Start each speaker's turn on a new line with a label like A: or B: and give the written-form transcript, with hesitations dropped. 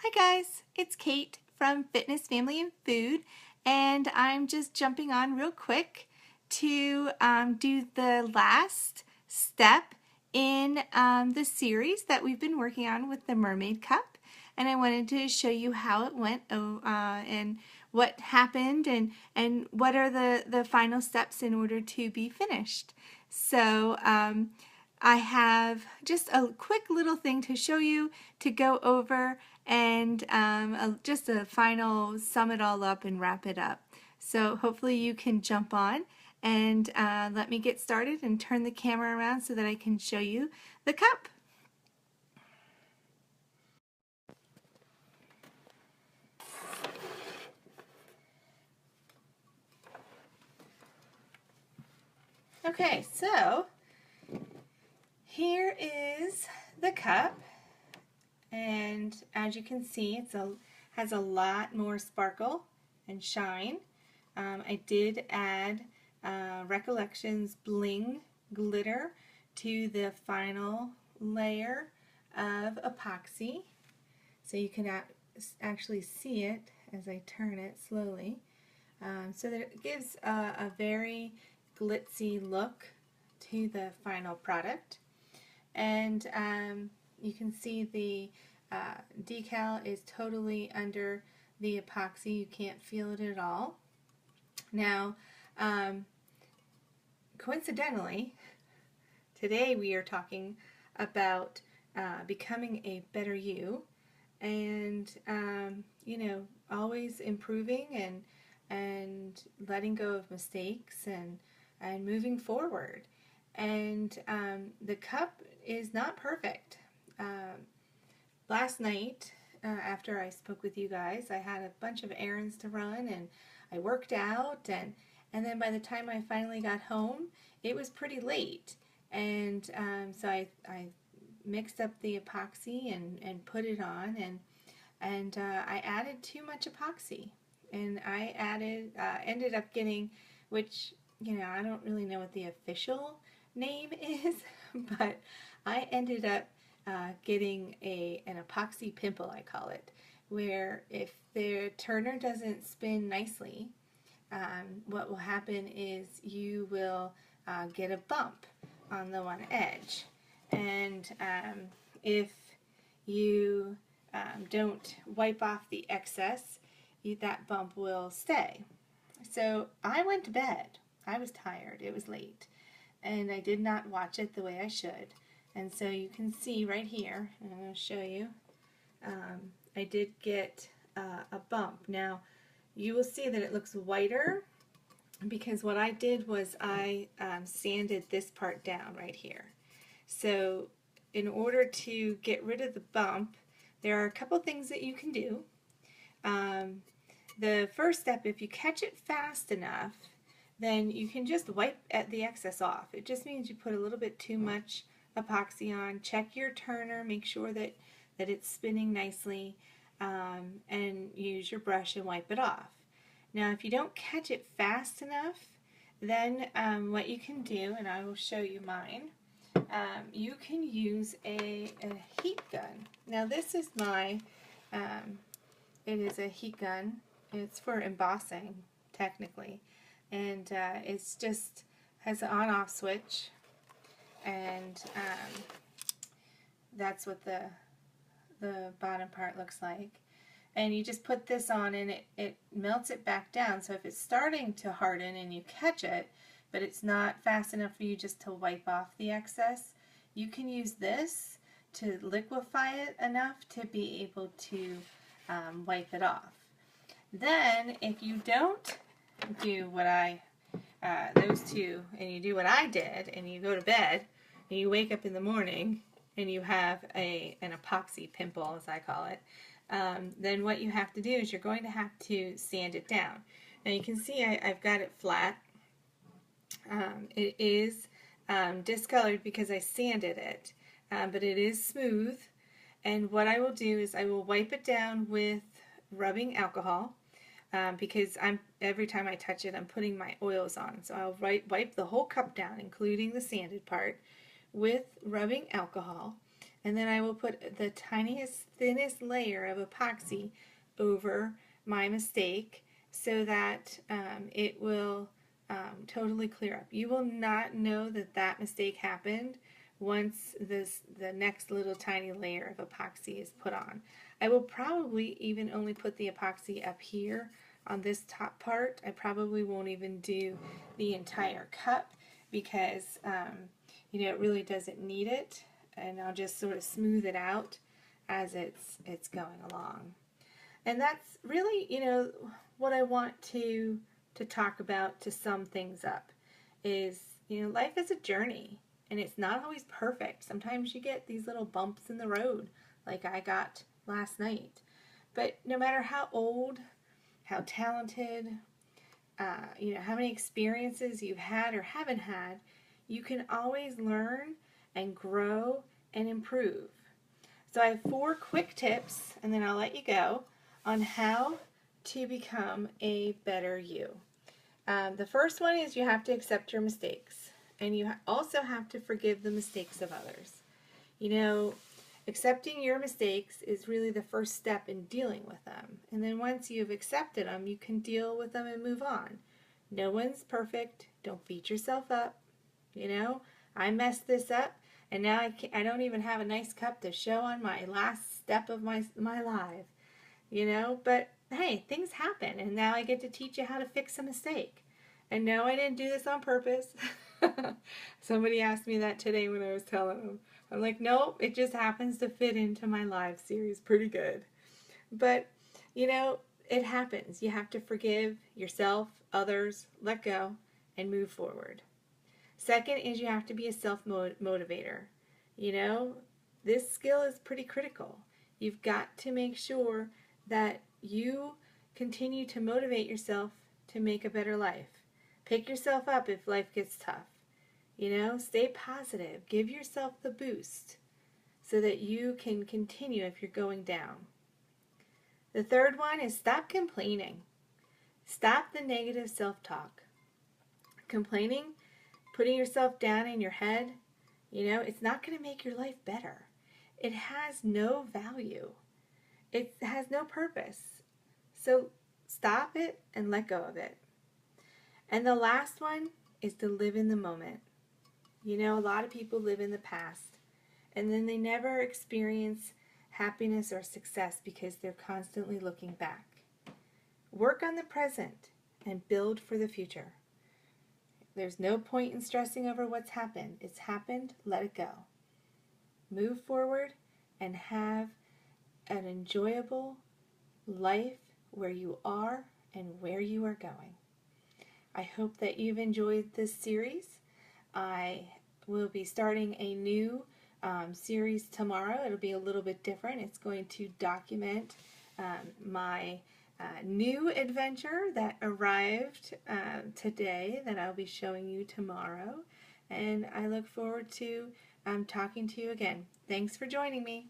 A: Hi guys, it's Kate from Fitness, Family, and Food, and I'm just jumping on real quick to do the last step in the series that we've been working on with the Mermaid Cup. And I wanted to show you how it went and what happened and what are the final steps in order to be finished. So I have just a quick little thing to show you to go over and just a final sum it all up and wrap it up. So hopefully you can jump on and let me get started and turn the camera around so that I can show you the cup. Okay, so here is the cup, and as you can see, has a lot more sparkle and shine. I did add Recollections bling glitter to the final layer of epoxy, so you can actually see it as I turn it slowly, so that it gives a very glitzy look to the final product. And you can see the decal is totally under the epoxy. You can't feel it at all. Now, coincidentally, today we are talking about becoming a better you, and you know, always improving and letting go of mistakes and moving forward. And the cup is not perfect. Last night, after I spoke with you guys, I had a bunch of errands to run, and I worked out, and then by the time I finally got home, it was pretty late. And so I mixed up the epoxy and put it on, and I added too much epoxy. And I ended up getting, which, you know, I don't really know what the official name is, but I ended up getting an epoxy pimple, I call it, where if the turner doesn't spin nicely, what will happen is you will get a bump on the one edge. And if you don't wipe off the excess, that bump will stay. So I went to bed. I was tired. It was late. And I did not watch it the way I should. And so you can see right here, and I'm going to show you, I did get a bump. Now, you will see that it looks whiter because what I did was I sanded this part down right here. So in order to get rid of the bump, there are a couple things that you can do. The first step, if you catch it fast enough, then you can just wipe the excess off. It just means you put a little bit too much epoxy on. Check your turner, make sure that it's spinning nicely, and use your brush and wipe it off. Now, if you don't catch it fast enough, then what you can do, and I will show you mine, you can use a heat gun. Now, this is my, it is a heat gun. It's for embossing, technically. And it's just has an on-off switch, and that's what the bottom part looks like. And you just put this on, and it melts it back down. So if it's starting to harden and you catch it, but it's not fast enough for you just to wipe off the excess, you can use this to liquefy it enough to be able to wipe it off. Then, if you don't do what those two, and you do what I did, and you go to bed, and you wake up in the morning, and you have an epoxy pimple, as I call it, then what you have to do is you're going to have to sand it down. Now you can see I've got it flat. It is discolored because I sanded it, but it is smooth. And what I will do is I will wipe it down with rubbing alcohol, because every time I touch it, I'm putting my oils on. So I'll wipe the whole cup down, including the sanded part, with rubbing alcohol. and then I will put the tiniest, thinnest layer of epoxy over my mistake so that it will totally clear up. You will not know that that mistake happened once the next little tiny layer of epoxy is put on. I will probably even only put the epoxy up here on this top part. I probably won't even do the entire cup because it really doesn't need it, and I'll just sort of smooth it out as it's going along. And that's really, what I want to talk about, to sum things up, is, life is a journey, and it's not always perfect. Sometimes you get these little bumps in the road, like I got last night. But no matter how old, how talented, how many experiences you've had or haven't had, you can always learn and grow and improve. So I have 4 quick tips, and then I'll let you go, on how to become a better you. The first one is you have to accept your mistakes, and you also have to forgive the mistakes of others. Accepting your mistakes is really the first step in dealing with them. And then once you've accepted them, you can deal with them and move on. No one's perfect. Don't beat yourself up. I messed this up, and now I don't even have a nice cup to show on my last step of my life. But hey, things happen, and now I get to teach you how to fix a mistake. And no, I didn't do this on purpose. Somebody asked me that today when I was telling them. I'm like, nope, it just happens to fit into my live series pretty good. But, it happens. You have to forgive yourself, others, let go, and move forward. Second is you have to be a self-motivator. This skill is pretty critical. You've got to make sure that you continue to motivate yourself to make a better life. Pick yourself up if life gets tough. Stay positive. Give yourself the boost so that you can continue if you're going down. The third one is stop complaining. Stop the negative self-talk. Complaining, putting yourself down in your head, it's not going to make your life better. It has no value. It has no purpose. So stop it and let go of it. And the last one is to live in the moment. A lot of people live in the past, and then they never experience happiness or success because they're constantly looking back. Work on the present and build for the future. There's no point in stressing over what's happened. It's happened, let it go. Move forward and have an enjoyable life where you are and where you are going. I hope that you've enjoyed this series. I will be starting a new series tomorrow. It'll be a little bit different. It's going to document my new adventure that arrived today that I'll be showing you tomorrow. And I look forward to talking to you again. Thanks for joining me.